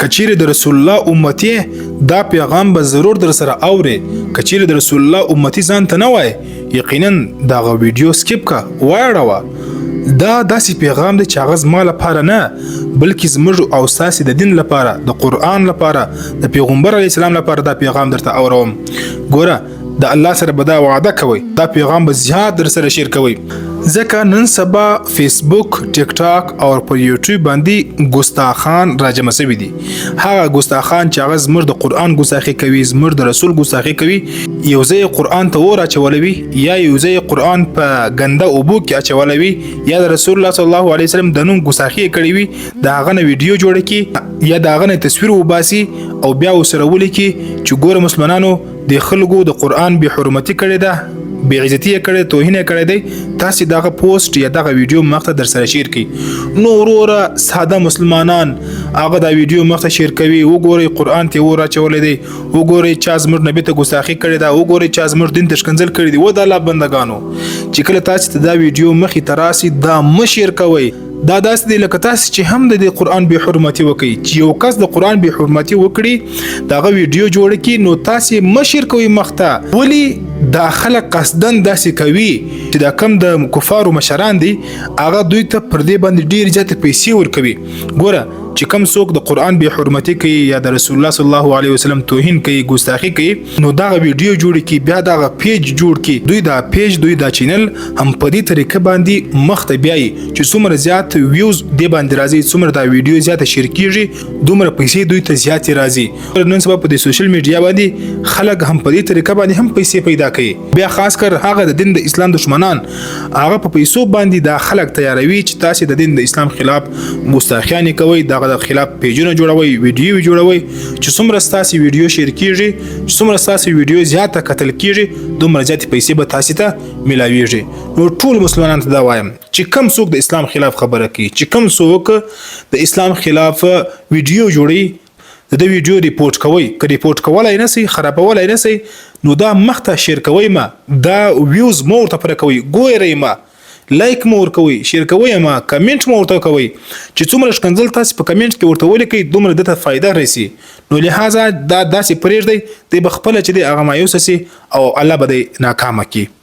کچیر د رسول الله امتی دا پیغام به ضرور در سره اوري. کچیر د رسول الله امتی ځان ته نه وای یقینا دا غو ویډیو سکیپ کا واړه دا داسې پیغام دی چې هغه زما لپاره نه بلکې زموږ او ستاسې د دین لپاره د قرآن لپاره د پیغمبر علیه السلام لپاره دا پیغام درته اوروم. ګوره د الله سره به دا وعده کوئ دا پیغام به زیات در سره شیر کوئ ځکه نن سبا فیسبوک ټیک ټاک او پر یوټیوب باندې ګستاخان راجمع شوي دي. هغه ګستاخان چې هغه زموږ د قرآن ګستاخي کوي زموږ د رسول ګستاخي کوي یو ځای قرآن ته اور اچولوي یا یو ځای قرآن په ګنده اوبو کې اچولوي یا د رسول الله صلی الله علیه وسلم د نوم ګستاخي کړي وي د هغه نه ویډیو جوړ کړي یا د هغه نه تصویر وباسي او بیا ورسره ولیکي چې ګوره مسلمانانو د خلکو د قرآن بې حرمتي کړې ده بې عزتي یې کړې توهین یې کړی دی تاسې دغه پوسټ یا دغه ویډیو مخ ته در سره شیر کړئ. نو وروره ساده مسلمانان هغه دا ویډیو مخ ته شیر کوي وګورئ قرآن ته اور اچولی دی وګورئ چا زموږ نبي ته ګستاخي کړې ده وګورئ چا زموږ دین ته ښکنځل کړي دي. و د الله بندګانو چې کله تاسې ته دا ویډیو مخې ته راسي دا مه شیر کوئ. دا داسې دی لکه تاسې چې هم د قرآن بې حرمتي وکړي چې یو کس د قرآن بې حرمتي وکړي دغه ویډیو جوړ کړي نو تاسې مه شیر کوئ مخ ته. ولې دا خلک قصدن داسې کوي چې دا کم د کفارو مشران دي هغه دوی ته پر دې باندې ډېرې زیاتې پیسې ورکوي. ګوره چې کم څوک د قرآن بې حرمتي کوي یا د رسول الله صلی الله علیه وسلم توهین کوي ګستاخي کوي نو دغه ویډیو جوړ کړي بیا دغه پیج جوړ کړي دوی دا پیج دوی دا چینل هم په دې طریقه باندې مخ ته بیایي چې څومره زیات ویوز دې باندې راځي څومره دا ویډیو زیاته شیر کیږي دومره پیسې دوی ته زیاتې راځي. نن سبا په دې سوشل میډیا باندې خلک هم په دې طریقه باندې هم پیسې پیدا کوي. بیا خاص کر هغه د دین د اسلام دشمنان هغه په پیسو باندې دا خلک تیاروي چې تاسې د دین د اسلام خلاف ګستاخیانې کوئ دغه د خلاف پیجونه جوړوي ویډیو جوړوي چې څومره ستاسې ویډیو شیر کیږي چې څومره ستاسې ویډیو زیاته کتل کیږي دومره زیاتې پیسې به تاسې ته ملاویږي. نو ټول مسلمانانو ته دا وایم چې کم څوک د اسلام خلاف خبره کوي چې کم څوک د اسلام خلاف ویډیو جوړي د ویډیو ریپورت کوي که ریپورت کولای نه سي خرابولای نه سي نو دا مخ ته شیر کوئ ما دا ویوز مو ورته پوره کوئ ګورئ ما لایک مو ورکوئ شیر کوئ ما کمنټ مو ورته کوئ چې څومره ښکنځل تاسې په کمنټ کې ورته ولیکئ دومره دته فایده رسي. نو لهذا دا داسې پرېږدئ دی به خپله چې دی هغه مایوسه سي او الله به دی ناکامه کړي.